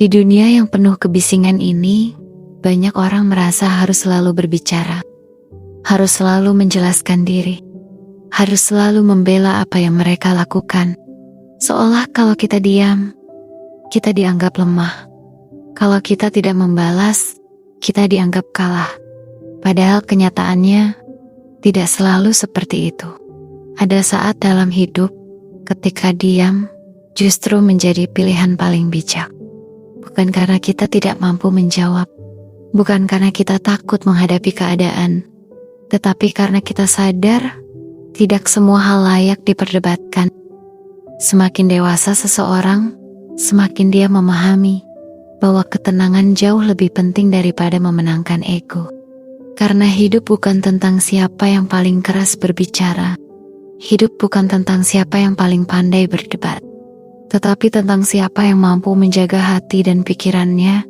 Di dunia yang penuh kebisingan ini, banyak orang merasa harus selalu berbicara, harus selalu menjelaskan diri, harus selalu membela apa yang mereka lakukan. Seolah kalau kita diam, kita dianggap lemah. Kalau kita tidak membalas, kita dianggap kalah. Padahal kenyataannya tidak selalu seperti itu. Ada saat dalam hidup, ketika diam justru menjadi pilihan paling bijak. Bukan karena kita tidak mampu menjawab, bukan karena kita takut menghadapi keadaan, tetapi karena kita sadar tidak semua hal layak diperdebatkan. Semakin dewasa seseorang, semakin dia memahami bahwa ketenangan jauh lebih penting daripada memenangkan ego. Karena hidup bukan tentang siapa yang paling keras berbicara, hidup bukan tentang siapa yang paling pandai berdebat, tetapi tentang siapa yang mampu menjaga hati dan pikirannya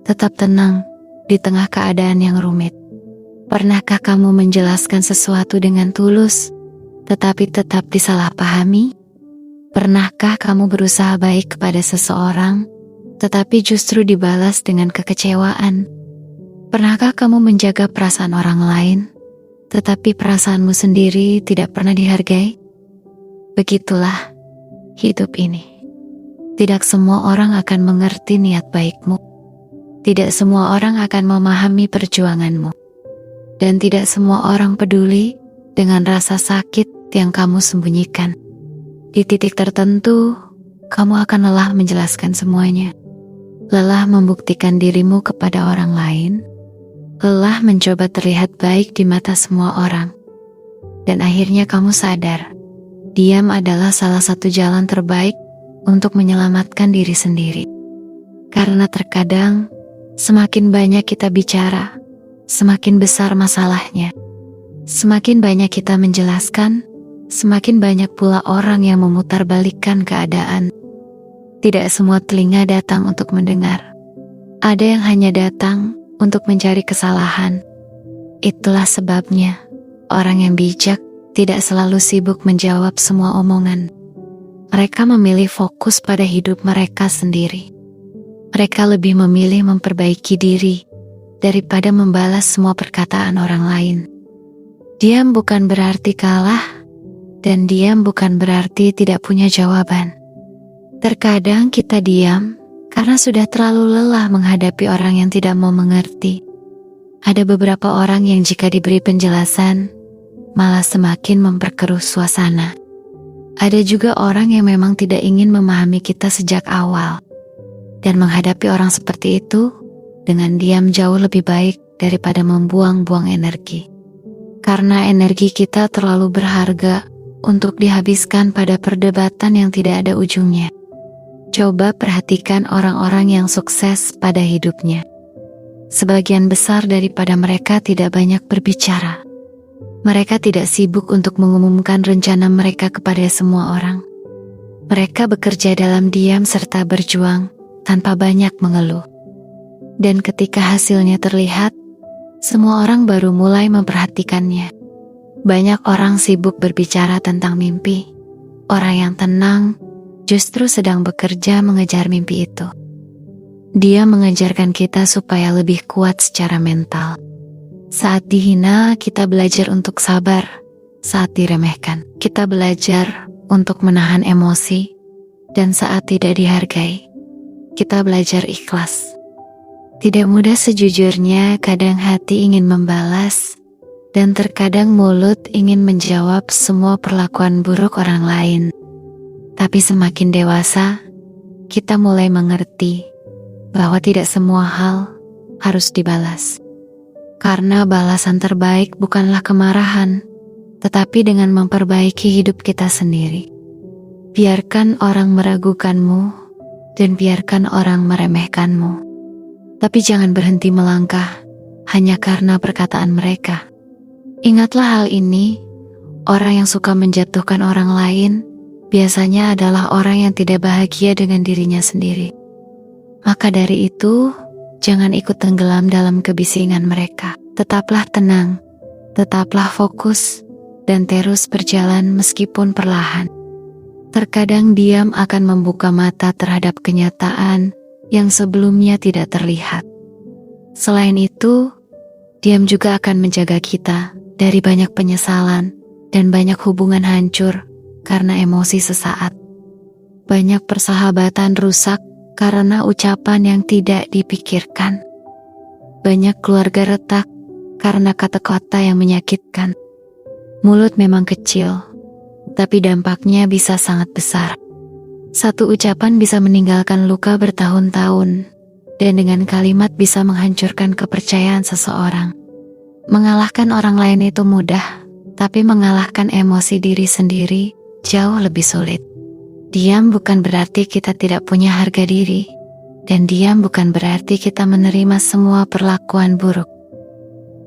tetap tenang di tengah keadaan yang rumit. Pernahkah kamu menjelaskan sesuatu dengan tulus, tetapi tetap disalahpahami? Pernahkah kamu berusaha baik kepada seseorang, tetapi justru dibalas dengan kekecewaan? Pernahkah kamu menjaga perasaan orang lain, tetapi perasaanmu sendiri tidak pernah dihargai? Begitulah hidup ini. Tidak semua orang akan mengerti niat baikmu. Tidak semua orang akan memahami perjuanganmu. Dan tidak semua orang peduli dengan rasa sakit yang kamu sembunyikan. Di titik tertentu, kamu akan lelah menjelaskan semuanya. Lelah membuktikan dirimu kepada orang lain. Lelah mencoba terlihat baik di mata semua orang. Dan akhirnya kamu sadar, diam adalah salah satu jalan terbaik untuk menyelamatkan diri sendiri. Karena terkadang, semakin banyak kita bicara, semakin besar masalahnya. Semakin banyak kita menjelaskan, semakin banyak pula orang yang memutarbalikkan keadaan. Tidak semua telinga datang untuk mendengar. Ada yang hanya datang untuk mencari kesalahan. Itulah sebabnya orang yang bijak tidak selalu sibuk menjawab semua omongan. Mereka memilih fokus pada hidup mereka sendiri. Mereka lebih memilih memperbaiki diri daripada membalas semua perkataan orang lain. Diam bukan berarti kalah, dan diam bukan berarti tidak punya jawaban. Terkadang kita diam karena sudah terlalu lelah menghadapi orang yang tidak mau mengerti. Ada beberapa orang yang jika diberi penjelasan, malah semakin memperkeruh suasana. Ada juga orang yang memang tidak ingin memahami kita sejak awal. Dan menghadapi orang seperti itu, dengan diam jauh lebih baik daripada membuang-buang energi. Karena energi kita terlalu berharga untuk dihabiskan pada perdebatan yang tidak ada ujungnya. Coba perhatikan orang-orang yang sukses pada hidupnya. Sebagian besar daripada mereka tidak banyak berbicara. Mereka tidak sibuk untuk mengumumkan rencana mereka kepada semua orang. Mereka bekerja dalam diam serta berjuang tanpa banyak mengeluh. Dan ketika hasilnya terlihat, semua orang baru mulai memperhatikannya. Banyak orang sibuk berbicara tentang mimpi. Orang yang tenang justru sedang bekerja mengejar mimpi itu. Dia mengajarkan kita supaya lebih kuat secara mental. Saat dihina, kita belajar untuk sabar. Saat diremehkan, kita belajar untuk menahan emosi. Dan saat tidak dihargai, kita belajar ikhlas. Tidak mudah sejujurnya, kadang hati ingin membalas, dan terkadang mulut ingin menjawab semua perlakuan buruk orang lain. Tapi semakin dewasa, kita mulai mengerti bahwa tidak semua hal harus dibalas. Karena balasan terbaik bukanlah kemarahan, tetapi dengan memperbaiki hidup kita sendiri. Biarkan orang meragukanmu, dan biarkan orang meremehkanmu. Tapi jangan berhenti melangkah hanya karena perkataan mereka. Ingatlah hal ini, orang yang suka menjatuhkan orang lain biasanya adalah orang yang tidak bahagia dengan dirinya sendiri. Maka dari itu, jangan ikut tenggelam dalam kebisingan mereka. Tetaplah tenang, tetaplah fokus, dan terus berjalan meskipun perlahan. Terkadang diam akan membuka mata terhadap kenyataan yang sebelumnya tidak terlihat. Selain itu, diam juga akan menjaga kita dari banyak penyesalan dan banyak hubungan hancur karena emosi sesaat. Banyak persahabatan rusak karena ucapan yang tidak dipikirkan. Banyak keluarga retak karena kata-kata yang menyakitkan. Mulut memang kecil, tapi dampaknya bisa sangat besar. Satu ucapan bisa meninggalkan luka bertahun-tahun, dan dengan kalimat bisa menghancurkan kepercayaan seseorang. Mengalahkan orang lain itu mudah, tapi mengalahkan emosi diri sendiri jauh lebih sulit. Diam bukan berarti kita tidak punya harga diri, dan diam bukan berarti kita menerima semua perlakuan buruk.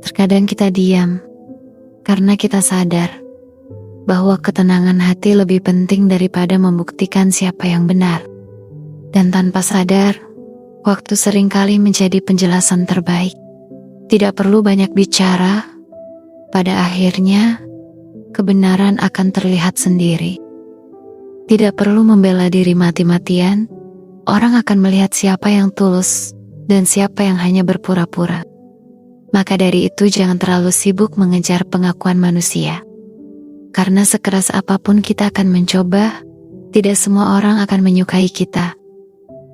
Terkadang kita diam karena kita sadar bahwa ketenangan hati lebih penting daripada membuktikan siapa yang benar. Dan tanpa sadar, waktu seringkali menjadi penjelasan terbaik. Tidak perlu banyak bicara, pada akhirnya kebenaran akan terlihat sendiri. Tidak perlu membela diri mati-matian, orang akan melihat siapa yang tulus dan siapa yang hanya berpura-pura. Maka dari itu jangan terlalu sibuk mengejar pengakuan manusia. Karena sekeras apapun kita akan mencoba, tidak semua orang akan menyukai kita.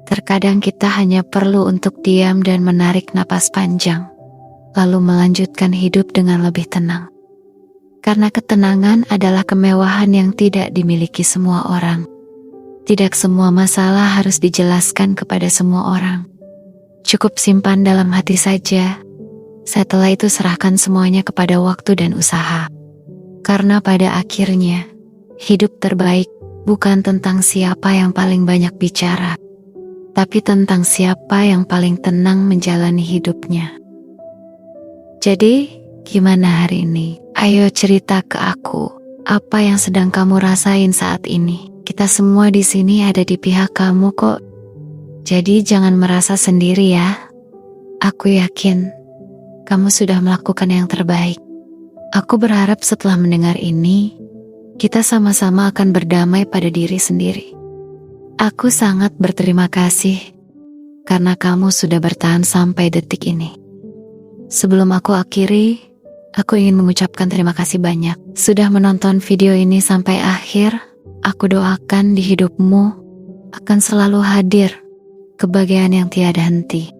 Terkadang kita hanya perlu untuk diam dan menarik napas panjang, lalu melanjutkan hidup dengan lebih tenang. Karena ketenangan adalah kemewahan yang tidak dimiliki semua orang. Tidak semua masalah harus dijelaskan kepada semua orang. Cukup simpan dalam hati saja. Setelah itu serahkan semuanya kepada waktu dan usaha. Karena pada akhirnya, hidup terbaik bukan tentang siapa yang paling banyak bicara, tapi tentang siapa yang paling tenang menjalani hidupnya. Jadi, gimana hari ini? Ayo cerita ke aku, apa yang sedang kamu rasain saat ini? Kita semua di sini ada di pihak kamu kok. Jadi jangan merasa sendiri ya. Aku yakin, kamu sudah melakukan yang terbaik. Aku berharap setelah mendengar ini, kita sama-sama akan berdamai pada diri sendiri. Aku sangat berterima kasih karena kamu sudah bertahan sampai detik ini. Sebelum aku akhiri, aku ingin mengucapkan terima kasih banyak sudah menonton video ini sampai akhir. Aku doakan di hidupmu akan selalu hadir kebahagiaan yang tiada henti.